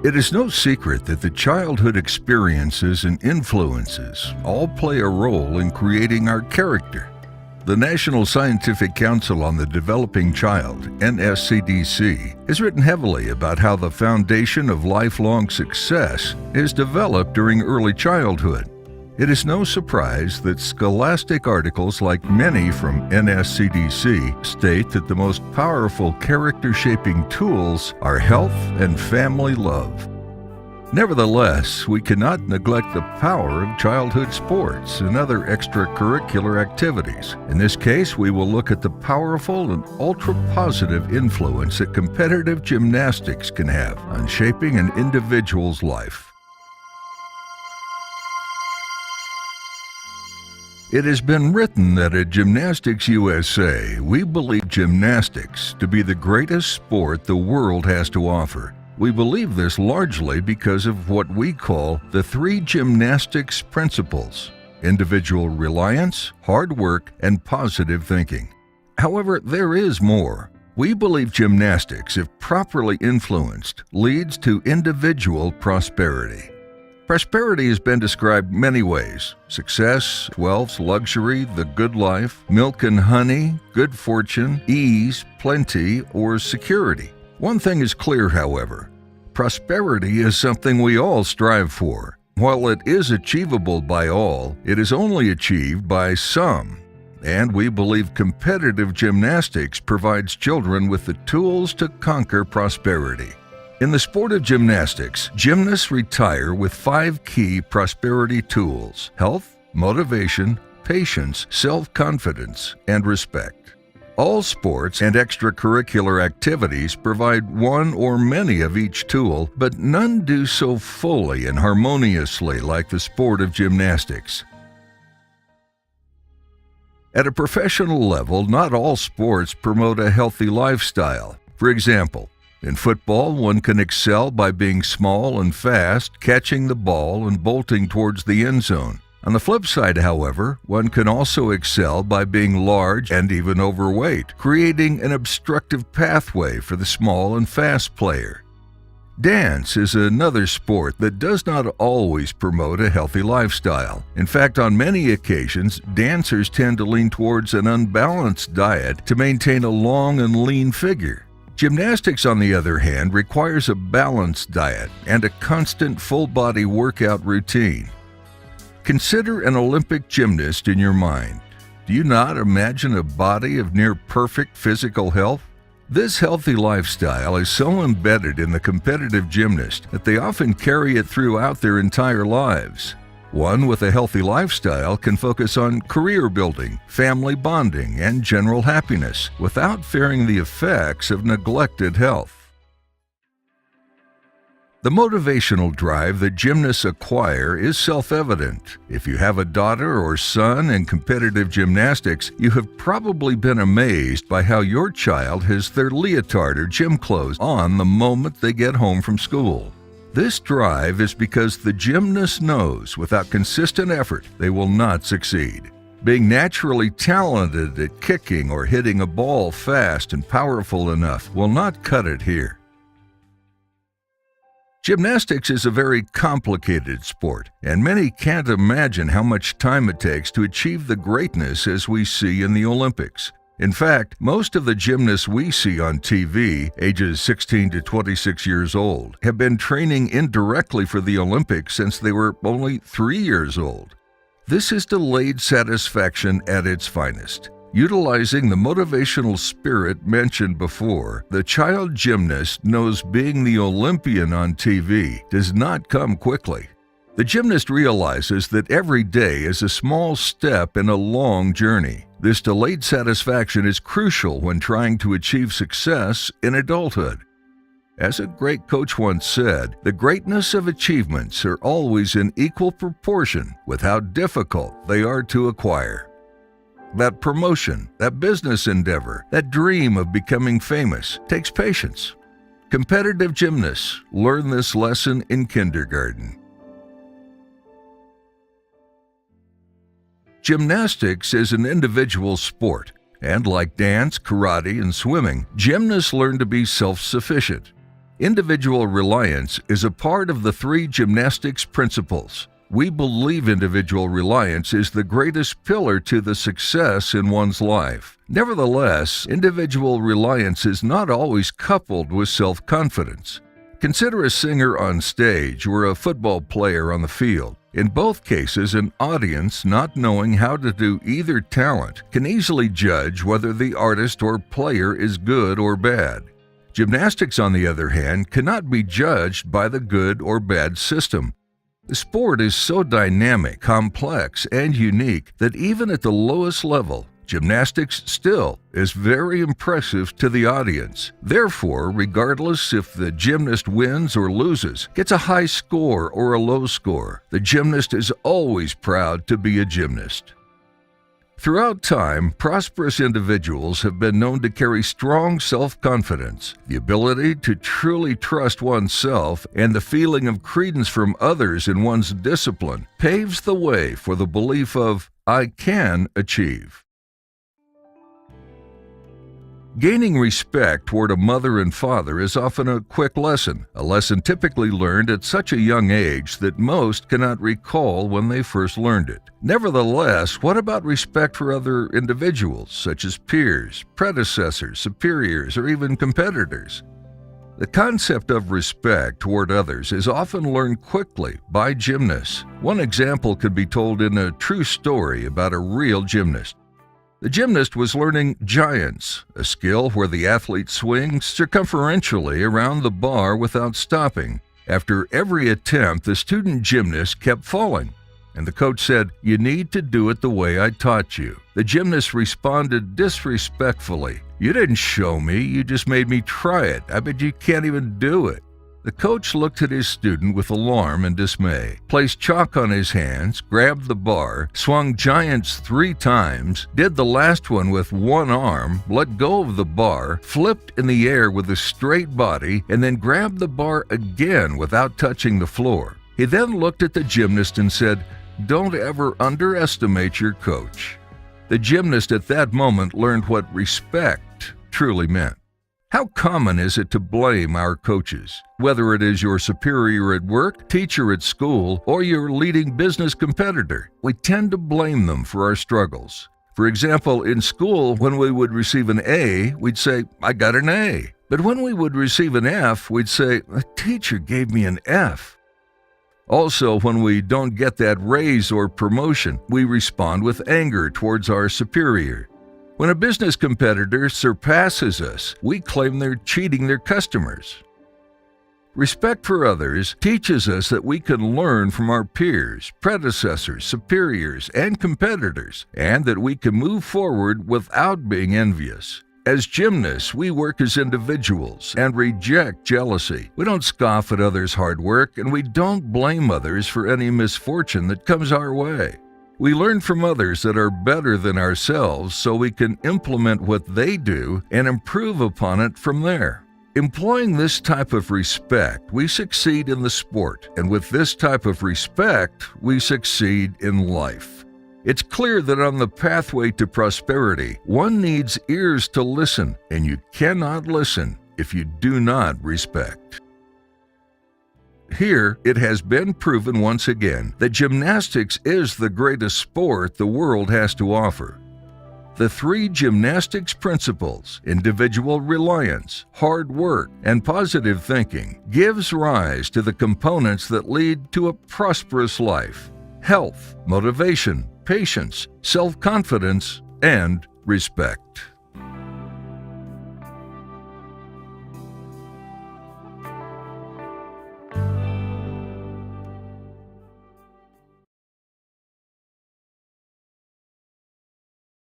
It is no secret that the childhood experiences and influences all play a role in creating our character. The National Scientific Council on the Developing Child, NSCDC, has written heavily about how the foundation of lifelong success is developed during early childhood. It is no surprise that scholastic articles, like many from NSCDC, state that the most powerful character-shaping tools are health and family love. Nevertheless, we cannot neglect the power of childhood sports and other extracurricular activities. In this case, we will look at the powerful and ultra-positive influence that competitive gymnastics can have on shaping an individual's life. It has been written that at Gymnastics USA, we believe gymnastics to be the greatest sport the world has to offer. We believe this largely because of what we call the 3 gymnastics principles: individual reliance, hard work, and positive thinking. However, there is more. We believe gymnastics, if properly influenced, leads to individual prosperity. Prosperity has been described many ways: success, wealth, luxury, the good life, milk and honey, good fortune, ease, plenty, or security. One thing is clear, however: prosperity is something we all strive for. While it is achievable by all, it is only achieved by some. And we believe competitive gymnastics provides children with the tools to conquer prosperity. In the sport of gymnastics, gymnasts retire with 5 key prosperity tools: health, motivation, patience, self-confidence, and respect. All sports and extracurricular activities provide one or many of each tool, but none do so fully and harmoniously like the sport of gymnastics. At a professional level, not all sports promote a healthy lifestyle. For example, in football, one can excel by being small and fast, catching the ball and bolting towards the end zone. On the flip side, however, one can also excel by being large and even overweight, creating an obstructive pathway for the small and fast player. Dance is another sport that does not always promote a healthy lifestyle. In fact, on many occasions, dancers tend to lean towards an unbalanced diet to maintain a long and lean figure. Gymnastics, on the other hand, requires a balanced diet and a constant full-body workout routine. Consider an Olympic gymnast in your mind. Do you not imagine a body of near-perfect physical health? This healthy lifestyle is so embedded in the competitive gymnast that they often carry it throughout their entire lives. One with a healthy lifestyle can focus on career building, family bonding, and general happiness without fearing the effects of neglected health. The motivational drive that gymnasts acquire is self-evident. If you have a daughter or son in competitive gymnastics, you have probably been amazed by how your child has their leotard or gym clothes on the moment they get home from school. This drive is because the gymnast knows without consistent effort they will not succeed. Being naturally talented at kicking or hitting a ball fast and powerful enough will not cut it here. Gymnastics is a very complicated sport, and many can't imagine how much time it takes to achieve the greatness as we see in the Olympics. In fact, most of the gymnasts we see on TV, ages 16 to 26 years old, have been training indirectly for the Olympics since they were only 3 years old. This is delayed satisfaction at its finest. Utilizing the motivational spirit mentioned before, the child gymnast knows being the Olympian on TV does not come quickly. The gymnast realizes that every day is a small step in a long journey. This delayed satisfaction is crucial when trying to achieve success in adulthood. As a great coach once said, the greatness of achievements are always in equal proportion with how difficult they are to acquire. That promotion, that business endeavor, that dream of becoming famous takes patience. Competitive gymnasts learn this lesson in kindergarten. Gymnastics is an individual sport. And like dance, karate, and swimming, gymnasts learn to be self-sufficient. Individual reliance is a part of the 3 gymnastics principles. We believe individual reliance is the greatest pillar to the success in one's life. Nevertheless, individual reliance is not always coupled with self-confidence. Consider a singer on stage or a football player on the field. In both cases, an audience not knowing how to do either talent can easily judge whether the artist or player is good or bad. Gymnastics, on the other hand, cannot be judged by the good or bad system. The sport is so dynamic, complex, and unique that even at the lowest level, gymnastics still is very impressive to the audience. Therefore, regardless if the gymnast wins or loses, gets a high score or a low score, the gymnast is always proud to be a gymnast. Throughout time, prosperous individuals have been known to carry strong self-confidence. The ability to truly trust oneself and the feeling of credence from others in one's discipline paves the way for the belief of, "I can achieve." Gaining respect toward a mother and father is often a quick lesson, a lesson typically learned at such a young age that most cannot recall when they first learned it. Nevertheless, what about respect for other individuals, such as peers, predecessors, superiors, or even competitors? The concept of respect toward others is often learned quickly by gymnasts. One example could be told in a true story about a real gymnast. The gymnast was learning giants, a skill where the athlete swings circumferentially around the bar without stopping. After every attempt, the student gymnast kept falling, and the coach said, "You need to do it the way I taught you." The gymnast responded disrespectfully, "You didn't show me, you just made me try it. I bet you can't even do it." The coach looked at his student with alarm and dismay, placed chalk on his hands, grabbed the bar, swung giants 3 times, did the last one with one arm, let go of the bar, flipped in the air with a straight body, and then grabbed the bar again without touching the floor. He then looked at the gymnast and said, "Don't ever underestimate your coach." The gymnast at that moment learned what respect truly meant. How common is it to blame our coaches? Whether it is your superior at work, teacher at school, or your leading business competitor, we tend to blame them for our struggles. For example, in school, when we would receive an A, we'd say, "I got an A." But when we would receive an F, we'd say, "The teacher gave me an F." Also, when we don't get that raise or promotion, we respond with anger towards our superior. When a business competitor surpasses us, we claim they're cheating their customers. Respect for others teaches us that we can learn from our peers, predecessors, superiors, and competitors, and that we can move forward without being envious. As gymnasts, we work as individuals and reject jealousy. We don't scoff at others' hard work, and we don't blame others for any misfortune that comes our way. We learn from others that are better than ourselves so we can implement what they do and improve upon it from there. Employing this type of respect, we succeed in the sport, and with this type of respect, we succeed in life. It's clear that on the pathway to prosperity, one needs ears to listen, and you cannot listen if you do not respect. Here, it has been proven once again that gymnastics is the greatest sport the world has to offer. The 3 gymnastics principles, individual reliance, hard work, and positive thinking, gives rise to the components that lead to a prosperous life: health, motivation, patience, self-confidence, and respect.